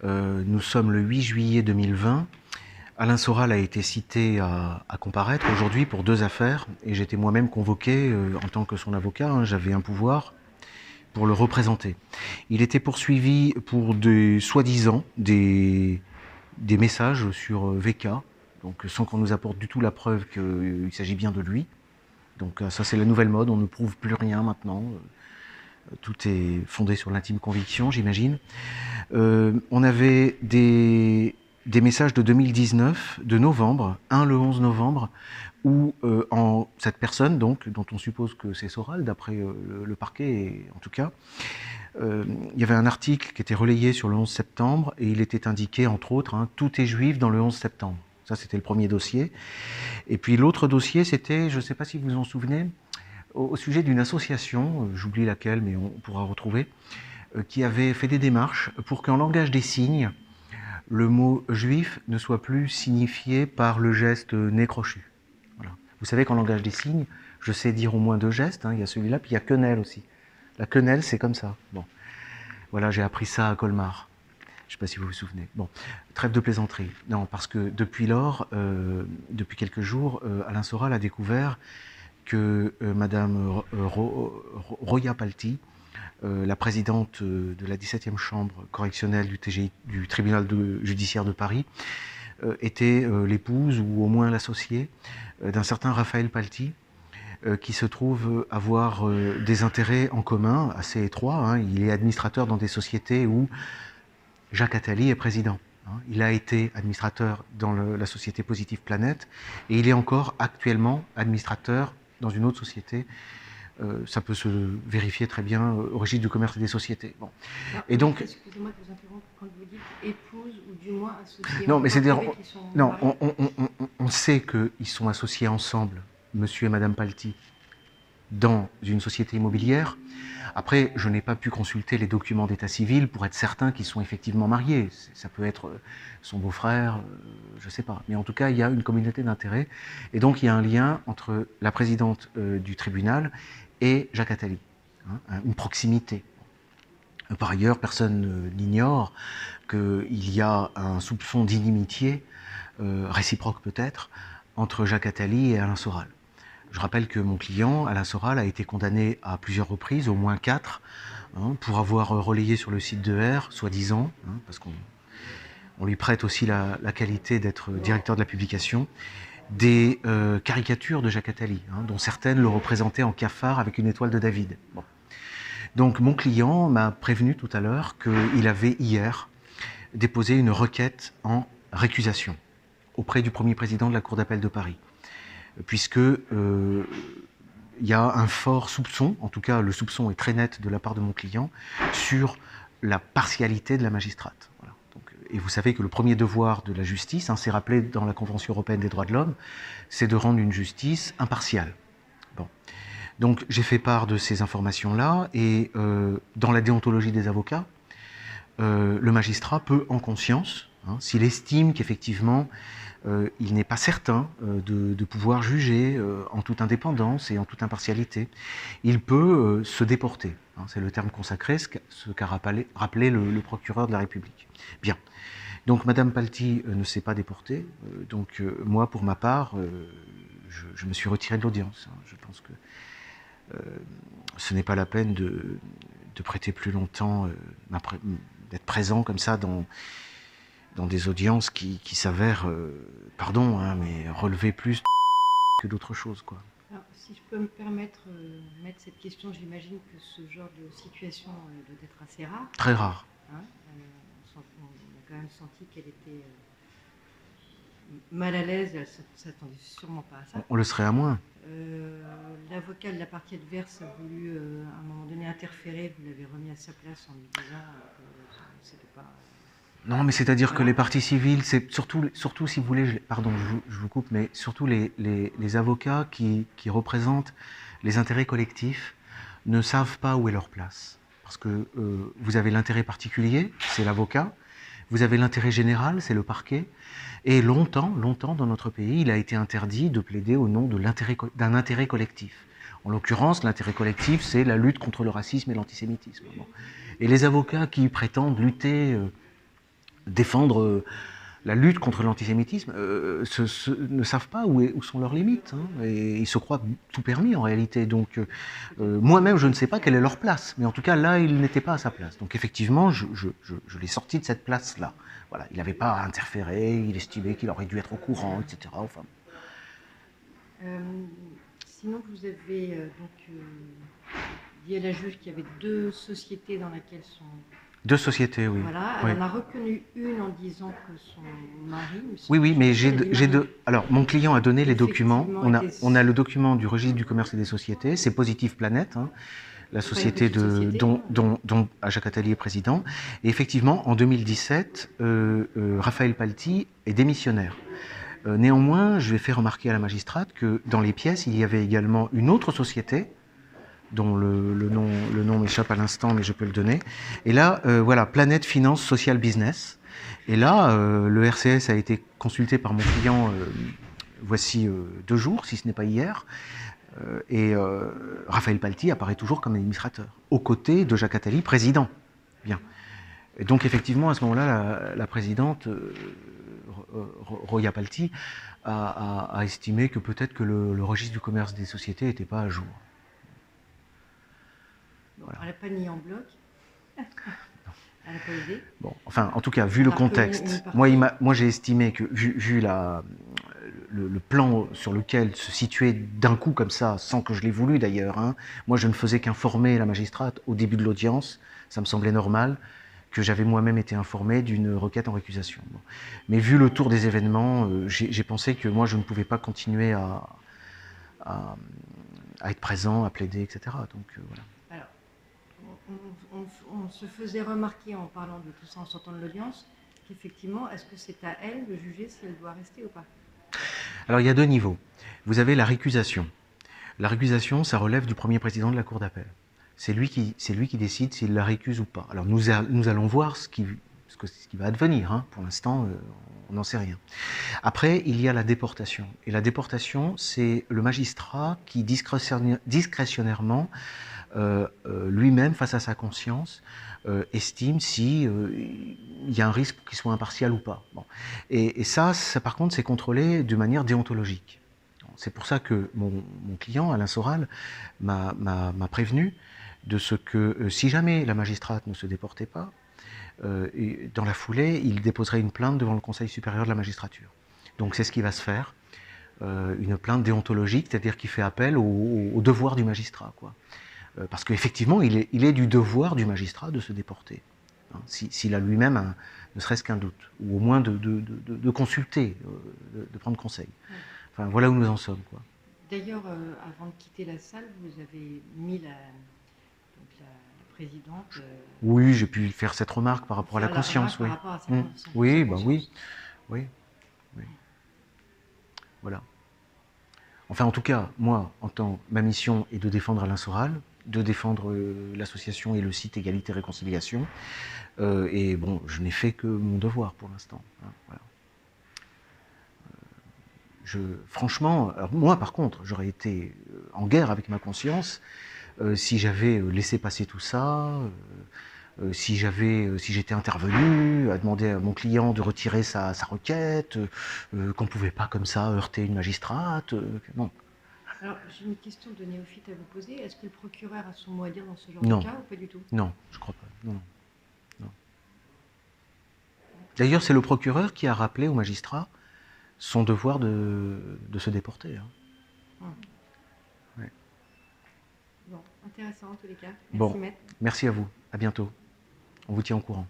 Nous sommes le 8 juillet 2020. Alain Soral a été cité à comparaître aujourd'hui pour 2 affaires et j'étais moi-même convoqué en tant que son avocat, hein, j'avais un pouvoir pour le représenter. Il était poursuivi pour soi-disant des messages sur VK, donc sans qu'on nous apporte du tout la preuve qu'il s'agit bien de lui. Donc ça c'est la nouvelle mode, on ne prouve plus rien maintenant. Tout est fondé sur l'intime conviction, j'imagine. On avait des messages de 2019, de novembre, un le 11 novembre, où cette personne, donc, dont on suppose que c'est Soral, d'après le parquet, et, en tout cas, il y avait un article qui était relayé sur le 11 septembre, et il était indiqué, entre autres, hein, tout est juif dans le 11 septembre. Ça, c'était le premier dossier. Et puis l'autre dossier, c'était, je ne sais pas si vous vous en souvenez, au sujet d'une association, j'oublie laquelle, mais on pourra retrouver, qui avait fait des démarches pour qu'en langage des signes, le mot juif ne soit plus signifié par le geste nez crochu. Voilà. Vous savez qu'en langage des signes, je sais dire au moins 2 gestes, hein, il y a celui-là, puis il y a quenelle aussi. La quenelle, c'est comme ça. Bon. Voilà, j'ai appris ça à Colmar. Je ne sais pas si vous vous souvenez. Bon, trêve de plaisanterie. Non, parce que depuis lors, depuis quelques jours, Alain Soral a découvert que Madame Roya Palti, la présidente de la 17e chambre correctionnelle du tribunal judiciaire de Paris, était l'épouse ou au moins l'associée d'un certain Raphaël Palti, qui se trouve avoir des intérêts en commun assez étroits. Hein. Il est administrateur dans des sociétés où Jacques Attali est président. Hein. Il a été administrateur dans la société Positive Planète et il est encore actuellement administrateur dans une autre société. Ça peut se vérifier très bien au registre du commerce et des sociétés. Bon. Alors, et donc, excusez-moi de vous interrompre, quand vous dites épouse ou du moins associée, non, mais c'est-à-dire, non, mariés. on sait qu'ils sont associés ensemble, monsieur et madame Palti, dans une société immobilière. Après, je n'ai pas pu consulter les documents d'état civil pour être certain qu'ils sont effectivement mariés. Ça peut être son beau-frère, je ne sais pas. Mais en tout cas, il y a une communauté d'intérêts. Et donc, il y a un lien entre la présidente du tribunal et Jacques Attali. Hein, une proximité. Par ailleurs, personne n'ignore qu'il y a un soupçon d'inimitié, réciproque peut-être, entre Jacques Attali et Alain Soral. Je rappelle que mon client, Alain Soral, a été condamné à plusieurs reprises, au moins 4, hein, pour avoir relayé sur le site de R, soi-disant, hein, parce qu'on lui prête aussi la qualité d'être directeur de la publication, des caricatures de Jacques Attali, hein, dont certaines le représentaient en cafard avec une étoile de David. Bon. Donc mon client m'a prévenu tout à l'heure qu'il avait hier déposé une requête en récusation auprès du premier président de la Cour d'appel de Paris, puisque il y a un fort soupçon, en tout cas le soupçon est très net de la part de mon client, sur la partialité de la magistrate. Voilà. Donc, et vous savez que le premier devoir de la justice, hein, c'est rappelé dans la Convention européenne des droits de l'homme, c'est de rendre une justice impartiale. Bon. Donc j'ai fait part de ces informations-là, et dans la déontologie des avocats, le magistrat peut, en conscience, hein, s'il estime qu'effectivement il n'est pas certain de pouvoir juger en toute indépendance et en toute impartialité, il peut se déporter. Hein, c'est le terme consacré, ce qu'a rappelé le procureur de la République. Bien. Donc Madame Palti ne s'est pas déportée. Donc moi, pour ma part, je me suis retiré de l'audience. Hein. Je pense que ce n'est pas la peine de prêter plus longtemps, d'être présent comme ça dans des audiences qui s'avèrent, pardon, hein, mais relever plus que d'autres choses, quoi. Alors, si je peux me permettre mettre cette question, j'imagine que ce genre de situation doit être assez rare. Très rare. Hein, on a quand même senti qu'elle était mal à l'aise, elle ne s'attendait sûrement pas à ça. On le serait à moins. L'avocat de la partie adverse a voulu à un moment donné interférer, vous l'avez remis à sa place en lui disant que c'était pas... Non, mais c'est-à-dire que les parties civiles, c'est surtout si vous voulez, pardon, je vous coupe, mais surtout les avocats qui représentent les intérêts collectifs ne savent pas où est leur place. Parce que vous avez l'intérêt particulier, c'est l'avocat, vous avez l'intérêt général, c'est le parquet, et longtemps dans notre pays, il a été interdit de plaider au nom d'un intérêt collectif. En l'occurrence, l'intérêt collectif, c'est la lutte contre le racisme et l'antisémitisme. Bon. Et les avocats qui prétendent lutter défendre la lutte contre l'antisémitisme, ne savent pas où sont leurs limites, hein, et ils se croient tout permis en réalité. Donc moi-même, je ne sais pas quelle est leur place, mais en tout cas là, il n'était pas à sa place. Donc effectivement, je l'ai sorti de cette place-là. Voilà, il n'avait pas à interférer, il estimait qu'il aurait dû être au courant, etc. Enfin. Sinon, vous avez dit à la juge qu'il y avait 2 sociétés dans lesquelles son... 2 sociétés, oui. Voilà, elle en a reconnu une en disant que son mari... Oui, mais alors, mon client a donné les documents. On a le document du registre du commerce et des sociétés, c'est Positive Planète, hein, la société dont Jacques Attali est président. Et effectivement, en 2017, Raphaël Palti est démissionnaire. Néanmoins, je vais faire remarquer à la magistrate que dans les pièces, il y avait également une autre société, dont le nom m'échappe à l'instant, mais je peux le donner. Et là, voilà, Planète Finance Social Business. Et là, le RCS a été consulté par mon client voici 2 jours, si ce n'est pas hier. Et Raphaël Palti apparaît toujours comme administrateur, aux côtés de Jacques Attali, président. Bien. Et donc effectivement, à ce moment-là, la présidente, Roya Palti, a estimé que peut-être que le registre du commerce des sociétés n'était pas à jour. Bon, voilà. Elle n'a pas mis en bloc. Elle n'a pas aidé. Bon, enfin, en tout cas, vu le contexte, moi j'ai estimé que, vu le plan sur lequel se situait d'un coup comme ça, sans que je l'ai voulu d'ailleurs, hein, moi je ne faisais qu'informer la magistrate au début de l'audience, ça me semblait normal, que j'avais moi-même été informé d'une requête en récusation. Bon. Mais vu le tour des événements, j'ai pensé que moi je ne pouvais pas continuer à être présent, à plaider, etc. Donc voilà. Alors, on se faisait remarquer en parlant de tout ça, en sortant de l'audience, qu'effectivement, est-ce que c'est à elle de juger si elle doit rester ou pas? Alors il y a 2 niveaux. Vous avez la récusation. La récusation, ça relève du premier président de la Cour d'appel. C'est lui qui décide s'il la récuse ou pas. Alors nous allons voir ce qui va advenir. Hein. Pour l'instant, on n'en sait rien. Après, il y a la déportation. Et la déportation, c'est le magistrat qui discrétionnairement, lui-même, face à sa conscience, estime si il y a un risque qu'il soit impartial ou pas. Bon. Et ça, par contre, c'est contrôlé de manière déontologique. C'est pour ça que mon client, Alain Soral, m'a prévenu de ce que si jamais la magistrate ne se déportait pas, dans la foulée, il déposerait une plainte devant le Conseil supérieur de la magistrature. Donc c'est ce qui va se faire, une plainte déontologique, c'est-à-dire qui fait appel au devoir du magistrat, quoi. Parce qu'effectivement, il est du devoir du magistrat de se déporter, hein, s'il a lui-même ne serait-ce qu'un doute, ou au moins de consulter, de prendre conseil. Enfin, voilà où nous en sommes, quoi. D'ailleurs, avant de quitter la salle, vous avez mis la présidente... Oui, j'ai pu faire cette remarque par rapport à la conscience, oui. Par rapport à sa oui, bah oui. Voilà. Enfin, en tout cas, moi, ma mission est de défendre Alain Soral, de défendre l'association et le site Égalité et Réconciliation. Et bon, je n'ai fait que mon devoir pour l'instant. Hein, voilà. Franchement, alors moi par contre, j'aurais été en guerre avec ma conscience si j'avais laissé passer tout ça, si j'étais intervenu à demander à mon client de retirer sa requête, qu'on ne pouvait pas comme ça heurter une magistrate. Non. Alors, j'ai une question de néophyte à vous poser. Est-ce que le procureur a son mot à dire dans ce genre de cas ou pas du tout? Non, je crois pas. Non. D'ailleurs, c'est le procureur qui a rappelé au magistrat son devoir de se déporter. Hein. Ouais. Bon, intéressant en tous les cas. Merci, maître. Merci à vous. À bientôt. On vous tient au courant.